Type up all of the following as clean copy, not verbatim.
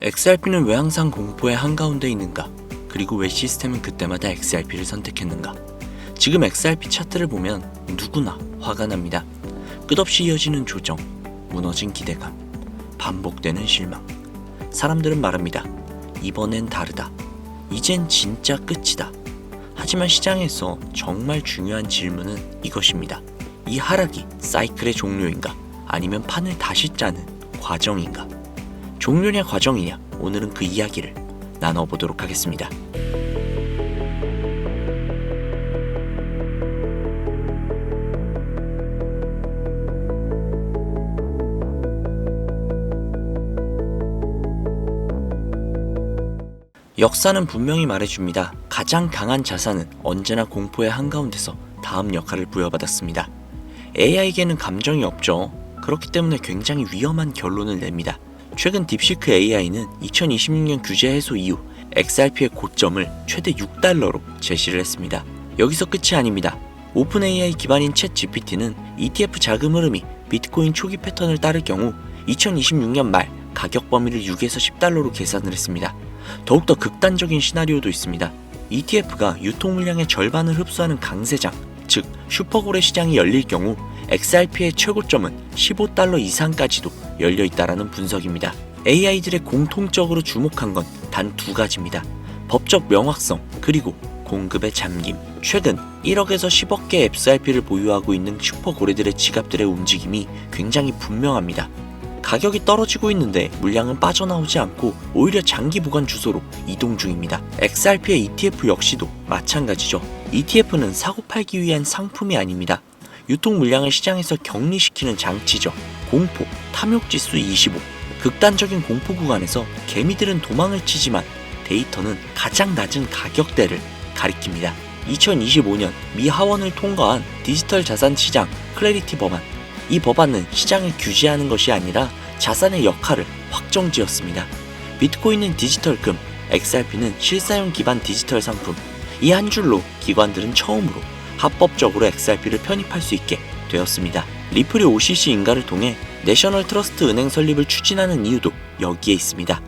XRP는 왜 항상 공포의 한가운데 있는가? 그리고 왜 시스템은 그때마다 XRP를 선택했는가? 지금 XRP 차트를 보면 누구나 화가 납니다. 끝없이 이어지는 조정, 무너진 기대감, 반복되는 실망. 사람들은 말합니다. 이번엔 다르다. 이젠 진짜 끝이다. 하지만 시장에서 정말 중요한 질문은 이것입니다. 이 하락이 사이클의 종료인가? 아니면 판을 다시 짜는 과정인가? 종료냐 과정이냐, 오늘은 그 이야기를 나눠보도록 하겠습니다. 역사는 분명히 말해줍니다. 가장 강한 자산은 언제나 공포의 한가운데서 다음 역할을 부여받았습니다. AI에게는 감정이 없죠. 그렇기 때문에 굉장히 위험한 결론을 냅니다. 최근 딥시크 AI는 2026년 규제 해소 이후 XRP의 고점을 최대 $6로 제시를 했습니다. 여기서 끝이 아닙니다. 오픈 AI 기반인 챗 GPT는 ETF 자금 흐름이 비트코인 초기 패턴을 따를 경우 2026년 말 가격 범위를 6에서 $10로 계산을 했습니다. 더욱더 극단적인 시나리오도 있습니다. ETF가 유통 물량의 절반을 흡수하는 강세장, 즉 슈퍼고래 시장이 열릴 경우 XRP의 최고점은 $15 이상까지도 열려있다라는 분석입니다. AI들의 공통적으로 주목한 건 단 두 가지입니다. 법적 명확성, 그리고 공급의 잠김. 최근 1억에서 10억 개 XRP를 보유하고 있는 슈퍼고래들의 지갑들의 움직임이 굉장히 분명합니다. 가격이 떨어지고 있는데 물량은 빠져나오지 않고 오히려 장기 보관 주소로 이동 중입니다. XRP의 ETF 역시도 마찬가지죠. ETF는 사고 팔기 위한 상품이 아닙니다. 유통 물량을 시장에서 격리시키는 장치죠. 공포, 탐욕지수 25. 극단적인 공포 구간에서 개미들은 도망을 치지만 데이터는 가장 낮은 가격대를 가리킵니다. 2025년 미 하원을 통과한 디지털 자산 시장 클래리티 법안. 이 법안은 시장을 규제하는 것이 아니라 자산의 역할을 확정지었습니다. 비트코인은 디지털금, XRP는 실사용 기반 디지털 상품. 이 한 줄로 기관들은 처음으로 합법적으로 XRP를 편입할 수 있게 되었습니다. 리플이 OCC 인가를 통해 내셔널 트러스트 은행 설립을 추진하는 이유도 여기에 있습니다.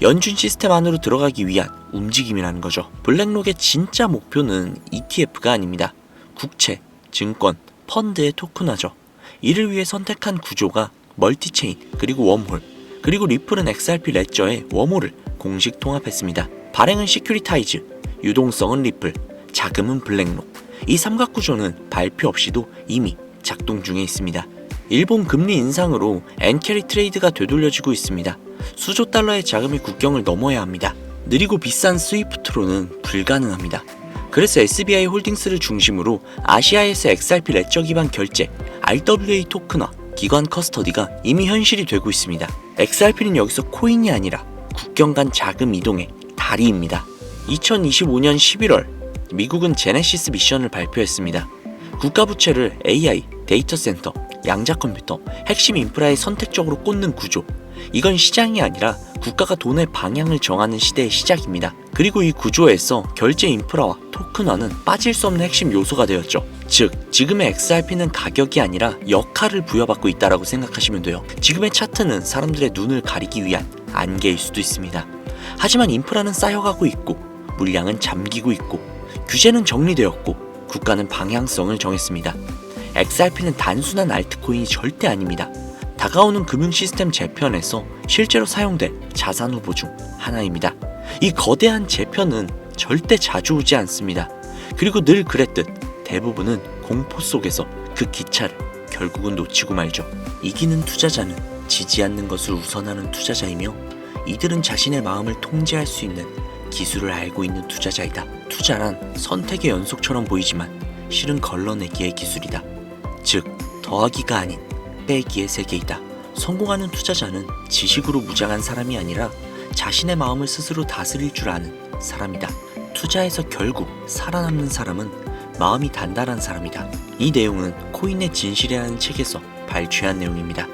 연준 시스템 안으로 들어가기 위한 움직임이라는 거죠. 블랙록의 진짜 목표는 ETF가 아닙니다. 국채, 증권, 펀드의 토큰화죠. 이를 위해 선택한 구조가 멀티체인, 그리고 웜홀, 그리고 리플은 XRP 레저에 웜홀을 공식 통합했습니다. 발행은 시큐리타이즈, 유동성은 리플, 자금은 블랙록. 이 삼각구조는 발표 없이도 이미 작동 중에 있습니다. 일본 금리 인상으로 엔캐리 트레이드가 되돌려지고 있습니다. 수조 달러의 자금이 국경을 넘어야 합니다. 느리고 비싼 스위프트로는 불가능합니다. 그래서 SBI 홀딩스를 중심으로 아시아에서 XRP 레저 기반 결제, RWA 토큰화, 기관 커스터디가 이미 현실이 되고 있습니다. XRP는 여기서 코인이 아니라 국경 간 자금 이동의 다리입니다. 2025년 11월 미국은 제네시스 미션을 발표했습니다. 국가부채를 AI, 데이터 센터, 양자 컴퓨터, 핵심 인프라에 선택적으로 꽂는 구조. 이건 시장이 아니라 국가가 돈의 방향을 정하는 시대의 시작입니다. 그리고 이 구조에서 결제 인프라와 토큰화는 빠질 수 없는 핵심 요소가 되었죠. 즉, 지금의 XRP는 가격이 아니라 역할을 부여받고 있다고 생각하시면 돼요. 지금의 차트는 사람들의 눈을 가리기 위한 안개일 수도 있습니다. 하지만 인프라는 쌓여가고 있고, 물량은 잠기고 있고, 규제는 정리되었고, 국가는 방향성을 정했습니다. XRP는 단순한 알트코인이 절대 아닙니다. 다가오는 금융 시스템 재편에서 실제로 사용될 자산 후보 중 하나입니다. 이 거대한 재편은 절대 자주 오지 않습니다. 그리고 늘 그랬듯 대부분은 공포 속에서 그 기차를 결국은 놓치고 말죠. 이기는 투자자는 지지 않는 것을 우선하는 투자자이며, 이들은 자신의 마음을 통제할 수 있는 기술을 알고 있는 투자자이다. 투자란 선택의 연속처럼 보이지만 실은 걸러내기의 기술이다. 즉, 더하기가 아닌 빼기의 세계이다. 성공하는 투자자는 지식으로 무장한 사람이 아니라 자신의 마음을 스스로 다스릴 줄 아는 사람이다. 투자에서 결국 살아남는 사람은 마음이 단단한 사람이다. 이 내용은 코인의 진실이라는 책에서 발췌한 내용입니다.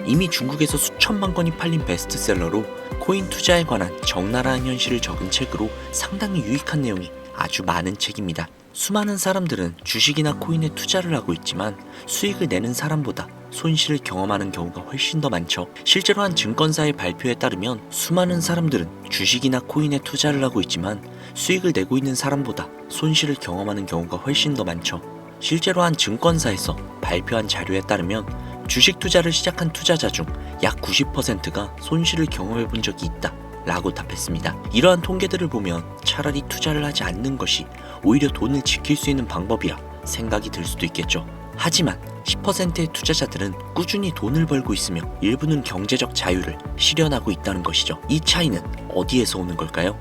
이미 중국에서 수천만 권이 팔린 베스트셀러로 코인 투자에 관한 적나라한 현실을 적은 책으로 상당히 유익한 내용이 아주 많은 책입니다. 수많은 사람들은 주식이나 코인에 투자를 하고 있지만 수익을 내는 사람보다 손실을 경험하는 경우가 훨씬 더 많죠. 실제로 한 증권사의 발표에 따르면 수많은 사람들은 주식이나 코인에 투자를 하고 있지만 수익을 내고 있는 사람보다 손실을 경험하는 경우가 훨씬 더 많죠. 실제로 한 증권사에서 발표한 자료에 따르면 주식 투자를 시작한 투자자 중 약 90%가 손실을 경험해 본 적이 있다 라고 답했습니다. 이러한 통계들을 보면 차라리 투자를 하지 않는 것이 오히려 돈을 지킬 수 있는 방법이라 생각이 들 수도 있겠죠. 하지만 10%의 투자자들은 꾸준히 돈을 벌고 있으며 일부는 경제적 자유를 실현하고 있다는 것이죠. 이 차이는 어디에서 오는 걸까요?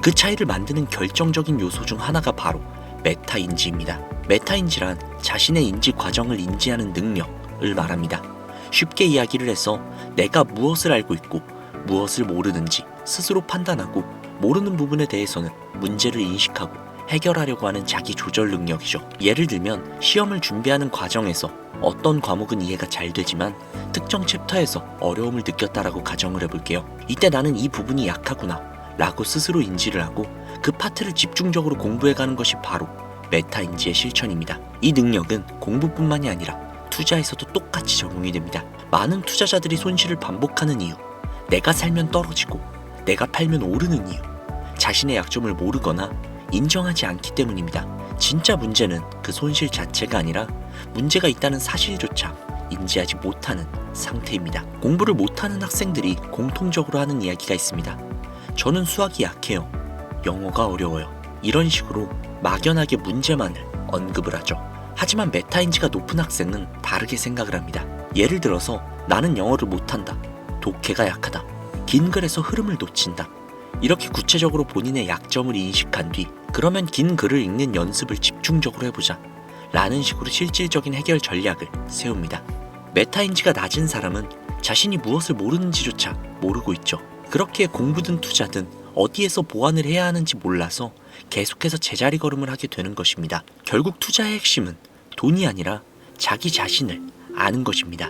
그 차이를 만드는 결정적인 요소 중 하나가 바로 메타인지입니다. 메타인지란 자신의 인지 과정을 인지하는 능력을 말합니다. 쉽게 이야기를 해서 내가 무엇을 알고 있고 무엇을 모르는지 스스로 판단하고 모르는 부분에 대해서는 문제를 인식하고 해결하려고 하는 자기 조절 능력이죠. 예를 들면 시험을 준비하는 과정에서 어떤 과목은 이해가 잘 되지만 특정 챕터에서 어려움을 느꼈다라고 가정을 해볼게요. 이때 나는 이 부분이 약하구나 라고 스스로 인지를 하고 그 파트를 집중적으로 공부해가는 것이 바로 메타인지의 실천입니다. 이 능력은 공부뿐만이 아니라 투자에서도 똑같이 적용이 됩니다. 많은 투자자들이 손실을 반복하는 이유, 내가 살면 떨어지고 내가 팔면 오르는 이유, 자신의 약점을 모르거나 인정하지 않기 때문입니다. 진짜 문제는 그 손실 자체가 아니라 문제가 있다는 사실조차 인지하지 못하는 상태입니다. 공부를 못하는 학생들이 공통적으로 하는 이야기가 있습니다. 저는 수학이 약해요. 영어가 어려워요. 이런 식으로 막연하게 문제만을 언급을 하죠. 하지만 메타인지가 높은 학생은 다르게 생각을 합니다. 예를 들어서 나는 영어를 못한다. 독해가 약하다. 긴 글에서 흐름을 놓친다. 이렇게 구체적으로 본인의 약점을 인식한 뒤 그러면 긴 글을 읽는 연습을 집중적으로 해보자 라는 식으로 실질적인 해결 전략을 세웁니다. 메타인지가 낮은 사람은 자신이 무엇을 모르는지조차 모르고 있죠. 그렇게 공부든 투자든 어디에서 보완을 해야 하는지 몰라서 계속해서 제자리 걸음을 하게 되는 것입니다. 결국 투자의 핵심은 돈이 아니라 자기 자신을 아는 것입니다.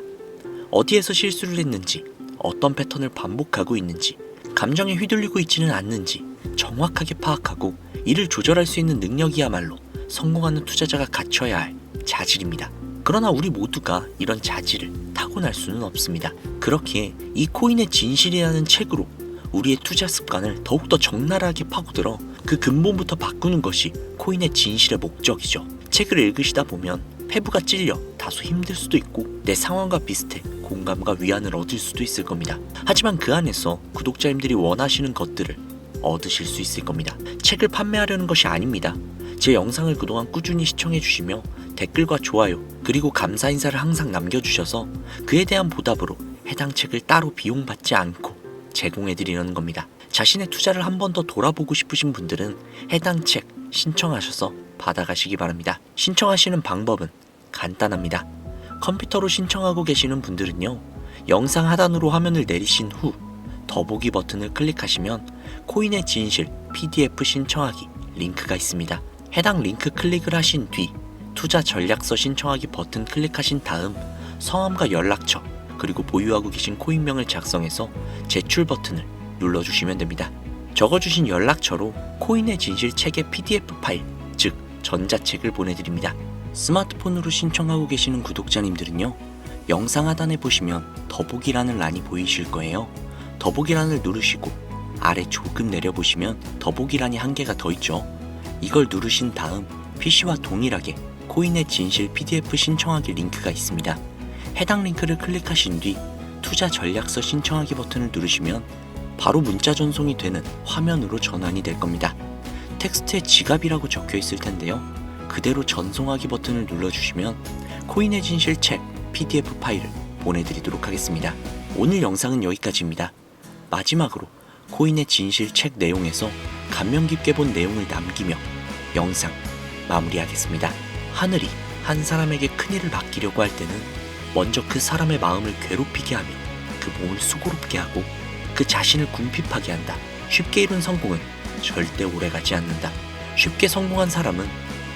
어디에서 실수를 했는지, 어떤 패턴을 반복하고 있는지, 감정에 휘둘리고 있지는 않는지 정확하게 파악하고 이를 조절할 수 있는 능력이야말로 성공하는 투자자가 갖춰야 할 자질입니다. 그러나 우리 모두가 이런 자질을 타고날 수는 없습니다. 그렇기에 이 코인의 진실이라는 책으로 우리의 투자 습관을 더욱더 적나라하게 파고들어 그 근본부터 바꾸는 것이 코인의 진실의 목적이죠. 책을 읽으시다 보면 패부가 찔려 다소 힘들 수도 있고 내 상황과 비슷해 공감과 위안을 얻을 수도 있을 겁니다. 하지만 그 안에서 구독자님들이 원하시는 것들을 얻으실 수 있을 겁니다. 책을 판매하려는 것이 아닙니다. 제 영상을 그동안 꾸준히 시청해주시며 댓글과 좋아요 그리고 감사 인사를 항상 남겨주셔서 그에 대한 보답으로 해당 책을 따로 비용받지 않고 제공해드리려는 겁니다. 자신의 투자를 한 번 더 돌아보고 싶으신 분들은 해당 책 신청하셔서 받아가시기 바랍니다. 신청하시는 방법은 간단합니다. 컴퓨터로 신청하고 계시는 분들은요, 영상 하단으로 화면을 내리신 후 더보기 버튼을 클릭하시면 코인의 진실 PDF 신청하기 링크가 있습니다. 해당 링크 클릭을 하신 뒤 투자 전략서 신청하기 버튼 클릭하신 다음 성함과 연락처 그리고 보유하고 계신 코인명을 작성해서 제출 버튼을 눌러주시면 됩니다. 적어주신 연락처로 코인의 진실 책의 PDF 파일, 즉 전자책을 보내드립니다. 스마트폰으로 신청하고 계시는 구독자님들은요, 영상 하단에 보시면 더보기란을 란이 보이실 거예요. 더보기란을 누르시고 아래 조금 내려보시면 더보기란이 한 개가 더 있죠. 이걸 누르신 다음 PC와 동일하게 코인의 진실 PDF 신청하기 링크가 있습니다. 해당 링크를 클릭하신 뒤 투자 전략서 신청하기 버튼을 누르시면 바로 문자 전송이 되는 화면으로 전환이 될 겁니다. 텍스트에 지갑이라고 적혀 있을 텐데요. 그대로 전송하기 버튼을 눌러주시면 코인의 진실 책 PDF 파일을 보내드리도록 하겠습니다. 오늘 영상은 여기까지입니다. 마지막으로 코인의 진실 책 내용에서 감명 깊게 본 내용을 남기며 영상 마무리하겠습니다. 하늘이 한 사람에게 큰일을 맡기려고 할 때는 먼저 그 사람의 마음을 괴롭히게 하며 그 몸을 수고롭게 하고 그 자신을 궁핍하게 한다. 쉽게 이룬 성공은 절대 오래가지 않는다. 쉽게 성공한 사람은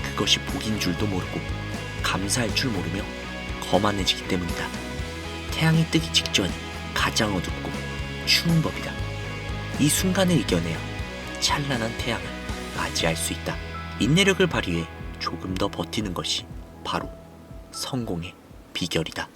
그것이 복인 줄도 모르고 감사할 줄 모르며 거만해지기 때문이다. 태양이 뜨기 직전이 가장 어둡고 추운 법이다. 이 순간을 이겨내야 찬란한 태양을 맞이할 수 있다. 인내력을 발휘해 조금 더 버티는 것이 바로 성공의 비결이다.